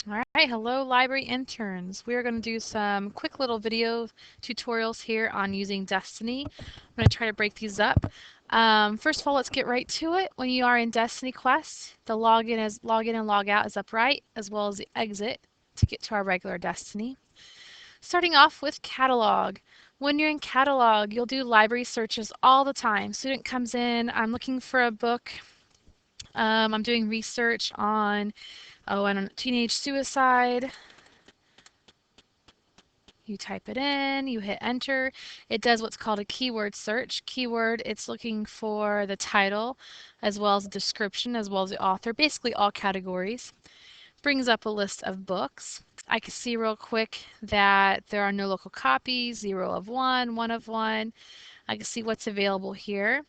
All right, hello library interns. We are going to do some quick little video tutorials here on using Destiny. I'm going to try to break these up. First of all, let's get right to it. When you are in Destiny Quest, the login and log out is upright, as well as the exit to get to our regular Destiny. Starting off with Catalog. When you're in Catalog, you'll do library searches all the time. Student comes in, I'm looking for a book. I'm doing research on, I don't know, teenage suicide. You type it in, you hit enter. It does what's called a keyword search. Keyword, it's looking for the title as well as the description as well as the author, basically all categories. Brings up a list of books. I can see real quick that there are no local copies, 0 of 1, 1 of 1. I can see what's available here.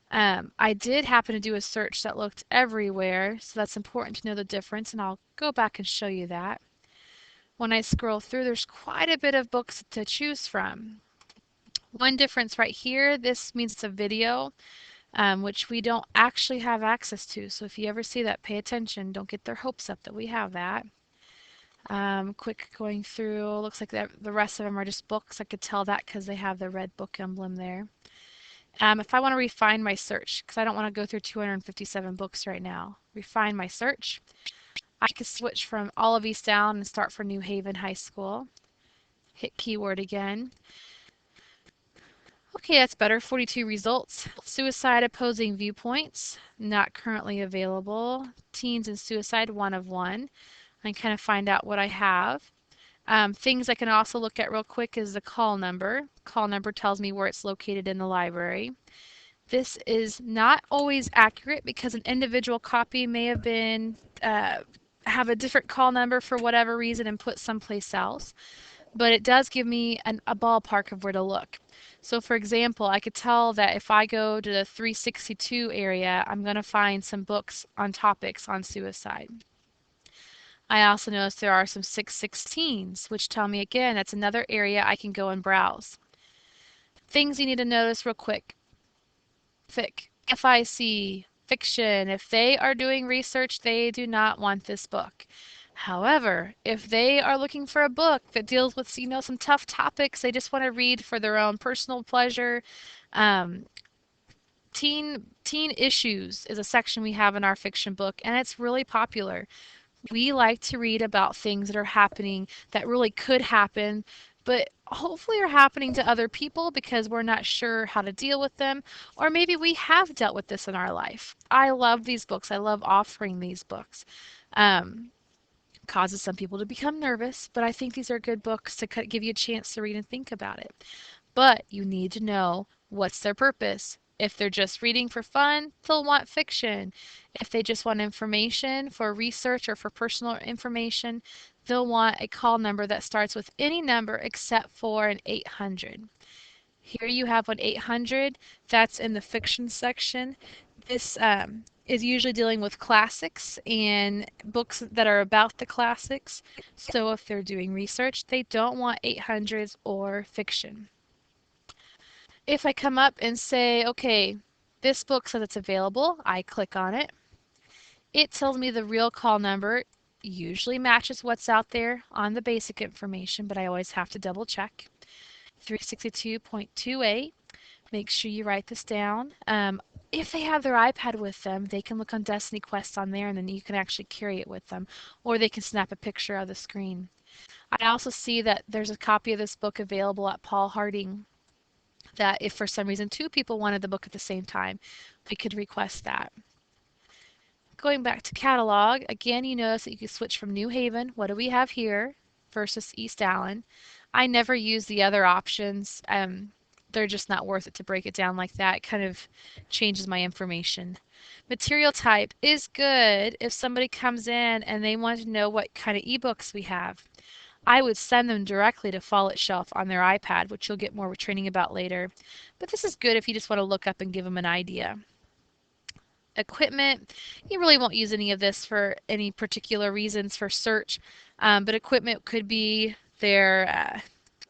I did happen to do a search that looked everywhere, so that's important to know the difference, and I'll go back and show you that. When I scroll through, there's quite a bit of books to choose from. One difference right here, this means it's a video, which we don't actually have access to. So if you ever see that, pay attention. Don't get their hopes up that we have that. Quick going through, looks like the rest of them are just books. I could tell that because they have the red book emblem there. If I want to refine my search, because I don't want to go through 257 books right now, refine my search, I could switch from all of these down and start for New Haven High School. Hit keyword again. Okay, that's better. 42 results. Suicide opposing viewpoints, not currently available. Teens and suicide, 1 of 1. I can kind of find out what I have. Things I can also look at real quick is the call number. Call number tells me where it's located in the library. This is not always accurate because an individual copy may have been have a different call number for whatever reason and put someplace else, but it does give me a ballpark of where to look. So for example, I could tell that if I go to the 362 area, I'm going to find some books on topics on suicide. I also notice there are some 616s, which tell me again that's another area I can go and browse. Things you need to notice real quick. FIC, fiction, if they are doing research, they do not want this book. However, if they are looking for a book that deals with, some tough topics, they just want to read for their own personal pleasure. Um, teen issues is a section we have in our fiction book, and it's really popular. We like to read about things that are happening that really could happen, but hopefully are happening to other people because we're not sure how to deal with them, or maybe we have dealt with this in our life. I love these books. I love offering these books. Um, Causes some people to become nervous, but I think these are good books to give you a chance to read and think about it. But you need to know what's their purpose. If they're just reading for fun, they'll want fiction. If they just want information for research or for personal information, they'll want a call number that starts with any number except for an 800. Here you have an 800, that's in the fiction section. This is usually dealing with classics and books that are about the classics. So if they're doing research, they don't want 800s or fiction. If I come up and say, okay, this book says it's available, I click on it. It tells me the real call number usually matches what's out there on the basic information, but I always have to double check. 362.28. Make sure you write this down. If they have their iPad with them, they can look on Destiny Quest on there and then you can actually carry it with them, or they can snap a picture of the screen. I also see that there's a copy of this book available at Paul Harding, that if for some reason two people wanted the book at the same time, we could request that. Going back to catalog, again, you notice that you can switch from New Haven, what do we have here, versus East Allen. I never use the other options. They're just not worth it to break it down like that. It kind of changes my information. Material type is good if somebody comes in and they want to know what kind of ebooks we have. I would send them directly to Follett Shelf on their iPad, which you'll get more training about later. But this is good if you just want to look up and give them an idea. Equipment, you really won't use any of this for any particular reasons for search, but equipment could be their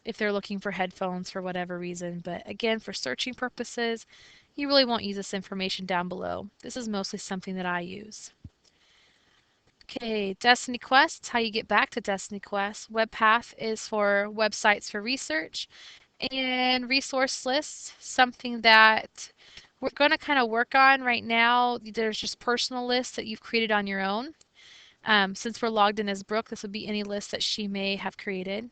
if they're looking for headphones for whatever reason. But again, for searching purposes, you really won't use this information down below. This is mostly something that I use. Okay, Destiny Quest, it's how you get back to Destiny Quest. WebPath is for websites for research. And resource lists, something that we're going to kind of work on right now. There's just personal lists that you've created on your own. Since we're logged in as Brooke, this would be any list that she may have created.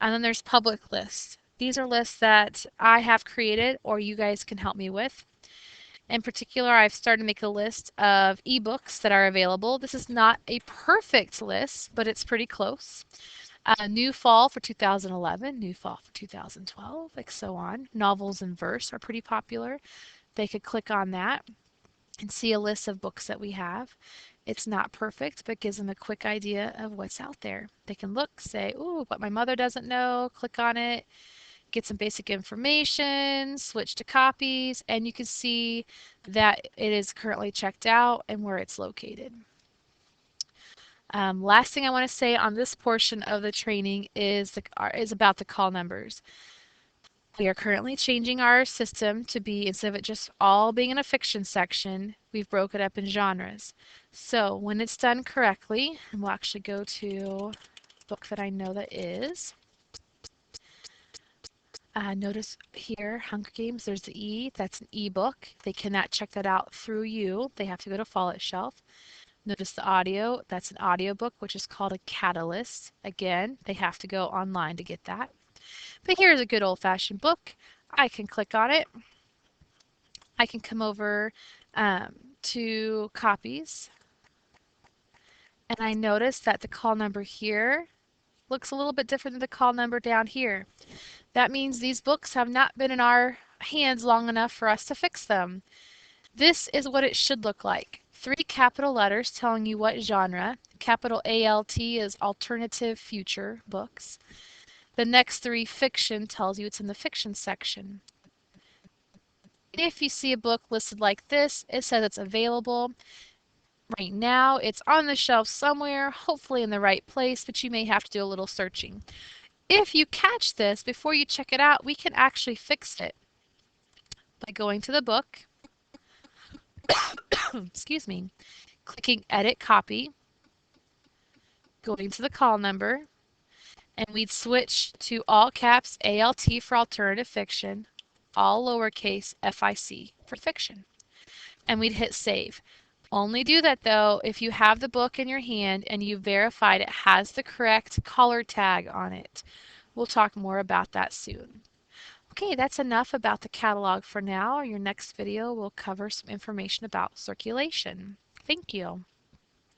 And then there's public lists. These are lists that I have created or you guys can help me with. In particular, I've started to make a list of ebooks that are available. This is not a perfect list, but it's pretty close. New fall for 2011, new fall for 2012, like so on. Novels in verse are pretty popular. They could click on that and see a list of books that we have. It's not perfect, but gives them a quick idea of what's out there. They can look, say, ooh, what my mother doesn't know, click on it, get some basic information, switch to copies, and you can see that it is currently checked out and where it's located. Last thing I want to say on this portion of the training is about the call numbers. We are currently changing our system to be, instead of it just all being in a fiction section, we've broken it up in genres. So when it's done correctly, and we'll actually go to a book that I know that is. Notice here, Hunger Games, there's the E, that's an ebook. They cannot check that out through you. They have to go to Fallout Shelf. Notice the audio, that's an audiobook, which is called a catalyst. Again, they have to go online to get that. But here's a good old-fashioned book. I can click on it. I can come over to copies, and I notice that the call number here looks a little bit different than the call number down here. That means these books have not been in our hands long enough for us to fix them. This is what it should look like. 3 capital letters telling you what genre. Capital ALT is alternative future books. The next 3 fiction tells you it's in the fiction section. If you see a book listed like this, it says it's available. Right now, it's on the shelf somewhere, hopefully in the right place, but you may have to do a little searching. If you catch this before you check it out, we can actually fix it by going to the book, excuse me, clicking Edit Copy, going to the call number, and we'd switch to all caps ALT for alternative fiction, all lowercase FIC for fiction. And we'd hit save. Only do that though if you have the book in your hand and you verified it has the correct color tag on it. We'll talk more about that soon. Okay, that's enough about the catalog for now. Your next video will cover some information about circulation. Thank you.